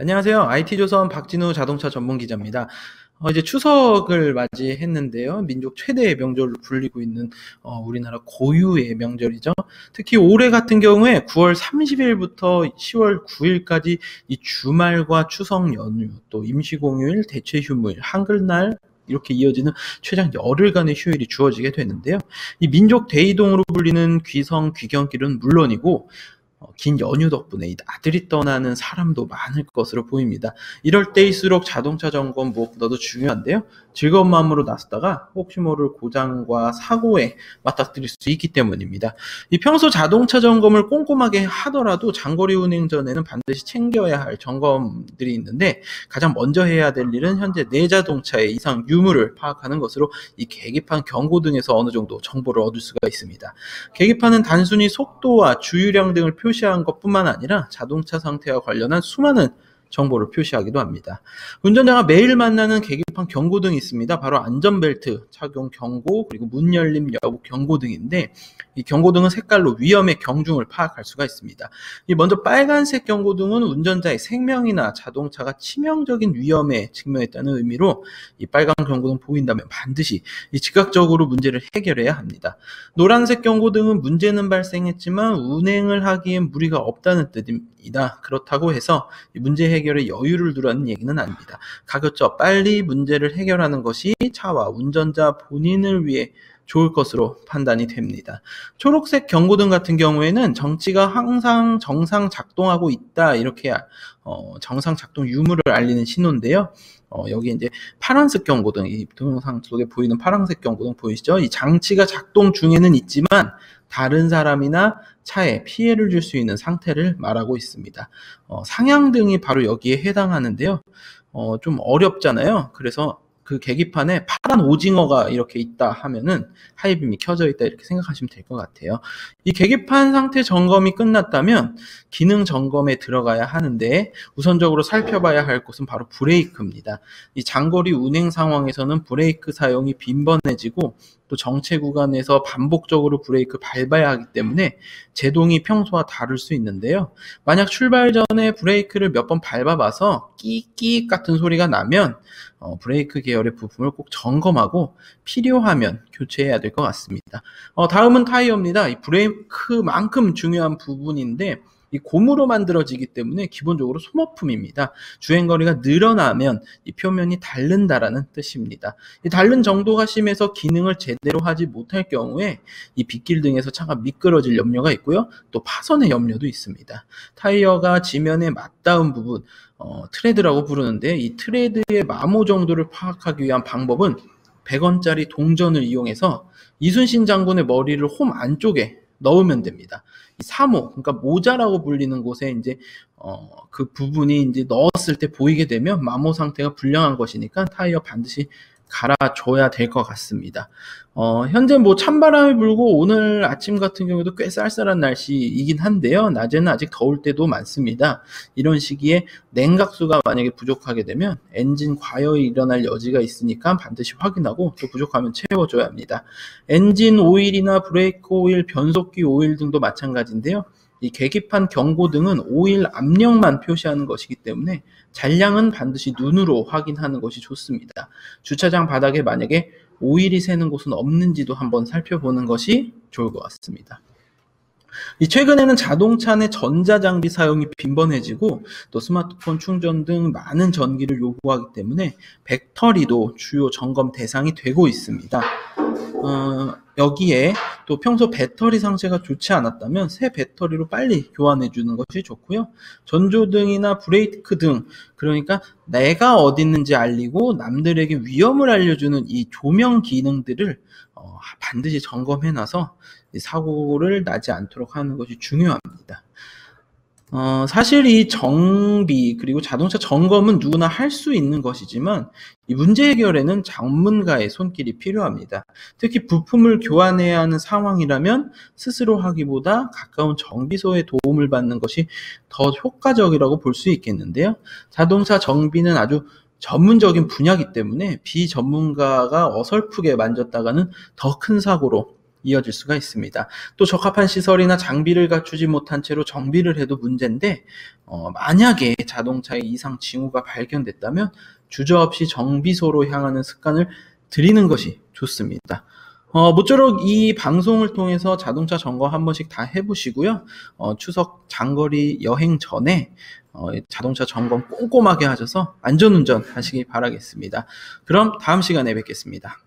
안녕하세요. IT조선 박진우 자동차 전문 기자입니다. 이제 추석을 맞이했는데요. 민족 최대의 명절로 불리고 있는 우리나라 고유의 명절이죠. 특히 올해 같은 경우에 9월 30일부터 10월 9일까지 이 주말과 추석 연휴, 또 임시공휴일, 대체휴무일, 한글날 이렇게 이어지는 최장 열흘간의 휴일이 주어지게 되는데요. 이 민족 대이동으로 불리는 귀성, 귀경길은 물론이고 긴 연휴 덕분에 이 나들이 떠나는 사람도 많을 것으로 보입니다. 이럴 때일수록 자동차 점검 무엇보다도 중요한데요. 즐거운 마음으로 나섰다가 혹시 모를 고장과 사고에 맞닥뜨릴 수 있기 때문입니다. 이 평소 자동차 점검을 꼼꼼하게 하더라도 장거리 운행 전에는 반드시 챙겨야 할 점검들이 있는데, 가장 먼저 해야 될 일은 현재 내 자동차의 이상 유무를 파악하는 것으로 이 계기판 경고등에서 어느 정도 정보를 얻을 수가 있습니다. 계기판은 단순히 속도와 주유량 등을 표시한 것뿐만 아니라 자동차 상태와 관련한 수많은 정보를 표시하기도 합니다. 운전자가 매일 만나는 계기판 경고등이 있습니다. 바로 안전벨트 착용 경고, 그리고 문 열림 여부 경고등인데, 이 경고등은 색깔로 위험의 경중을 파악할 수가 있습니다. 먼저 빨간색 경고등은 운전자의 생명이나 자동차가 치명적인 위험에 직면했다는 의미로, 이 빨간 경고등 보인다면 반드시 즉각적으로 문제를 해결해야 합니다. 노란색 경고등은 문제는 발생했지만 운행을 하기엔 무리가 없다는 뜻입니다. 그렇다고 해서 문제 해결에 여유를 두라는 얘기는 아닙니다. 가급적 빨리 문제를 해결하는 것이 차와 운전자 본인을 위해 좋을 것으로 판단이 됩니다. 초록색 경고등 같은 경우에는 정지가 항상 정상 작동하고 있다, 이렇게 정상 작동 유무를 알리는 신호인데요. 여기 이제 파란색 경고등, 이 동영상 속에 보이는 파란색 경고등 보이시죠? 이 장치가 작동 중에는 있지만 다른 사람이나 차에 피해를 줄 수 있는 상태를 말하고 있습니다. 상향등이 바로 여기에 해당하는데요. 좀 어렵잖아요. 그래서 그 계기판에 파란 오징어가 이렇게 있다 하면은 하이빔이 켜져 있다, 이렇게 생각하시면 될 것 같아요. 이 계기판 상태 점검이 끝났다면 기능 점검에 들어가야 하는데, 우선적으로 살펴봐야 할 곳은 바로 브레이크입니다. 이 장거리 운행 상황에서는 브레이크 사용이 빈번해지고 또 정체 구간에서 반복적으로 브레이크 밟아야 하기 때문에 제동이 평소와 다를 수 있는데요. 만약 출발 전에 브레이크를 몇 번 밟아봐서 끼끼 같은 소리가 나면 브레이크 계열의 부품을 꼭 점검하고 필요하면 교체해야 될 것 같습니다. 다음은 타이어입니다. 이 브레이크만큼 중요한 부분인데, 이 고무로 만들어지기 때문에 기본적으로 소모품입니다. 주행거리가 늘어나면 이 표면이 닳는다라는 뜻입니다. 이 닳는 정도가 심해서 기능을 제대로 하지 못할 경우에 이 빗길 등에서 차가 미끄러질 염려가 있고요. 또 파손의 염려도 있습니다. 타이어가 지면에 맞닿은 부분, 트레드라고 부르는데, 이 트레드의 마모 정도를 파악하기 위한 방법은 100원짜리 동전을 이용해서 이순신 장군의 머리를 홈 안쪽에 넣으면 됩니다. 이 사모, 그러니까 모자라고 불리는 곳에 이제 그 부분이 이제 넣었을 때 보이게 되면 마모 상태가 불량한 것이니까 타이어 반드시 갈아줘야 될 것 같습니다. 현재 찬바람이 불고 오늘 아침 같은 경우도 꽤 쌀쌀한 날씨이긴 한데요. 낮에는 아직 더울 때도 많습니다. 이런 시기에 냉각수가 만약에 부족하게 되면 엔진 과열이 일어날 여지가 있으니까 반드시 확인하고 또 부족하면 채워줘야 합니다. 엔진 오일이나 브레이크 오일, 변속기 오일 등도 마찬가지인데요. 이 계기판 경고등은 오일 압력만 표시하는 것이기 때문에 잔량은 반드시 눈으로 확인하는 것이 좋습니다. 주차장 바닥에 만약에 오일이 새는 곳은 없는지도 한번 살펴보는 것이 좋을 것 같습니다. 최근에는 자동차 내 전자장비 사용이 빈번해지고 또 스마트폰 충전 등 많은 전기를 요구하기 때문에 배터리도 주요 점검 대상이 되고 있습니다. 여기에 또 평소 배터리 상태가 좋지 않았다면 새 배터리로 빨리 교환해 주는 것이 좋고요. 전조등이나 브레이크 등, 그러니까 내가 어디 있는지 알리고 남들에게 위험을 알려주는 이 조명 기능들을 반드시 점검해 놔서 사고를 나지 않도록 하는 것이 중요합니다. 사실 이 정비 그리고 자동차 점검은 누구나 할 수 있는 것이지만 이 문제 해결에는 전문가의 손길이 필요합니다. 특히 부품을 교환해야 하는 상황이라면 스스로 하기보다 가까운 정비소의 도움을 받는 것이 더 효과적이라고 볼 수 있겠는데요. 자동차 정비는 아주 전문적인 분야이기 때문에 비전문가가 어설프게 만졌다가는 더 큰 사고로 이어질 수가 있습니다. 또 적합한 시설이나 장비를 갖추지 못한 채로 정비를 해도 문제인데 만약에 자동차에 이상 징후가 발견됐다면 주저없이 정비소로 향하는 습관을 들이는 것이 좋습니다. 모쪼록 이 방송을 통해서 자동차 점검 한 번씩 다 해보시고요. 추석 장거리 여행 전에 자동차 점검 꼼꼼하게 하셔서 안전운전 하시기 바라겠습니다. 그럼 다음 시간에 뵙겠습니다.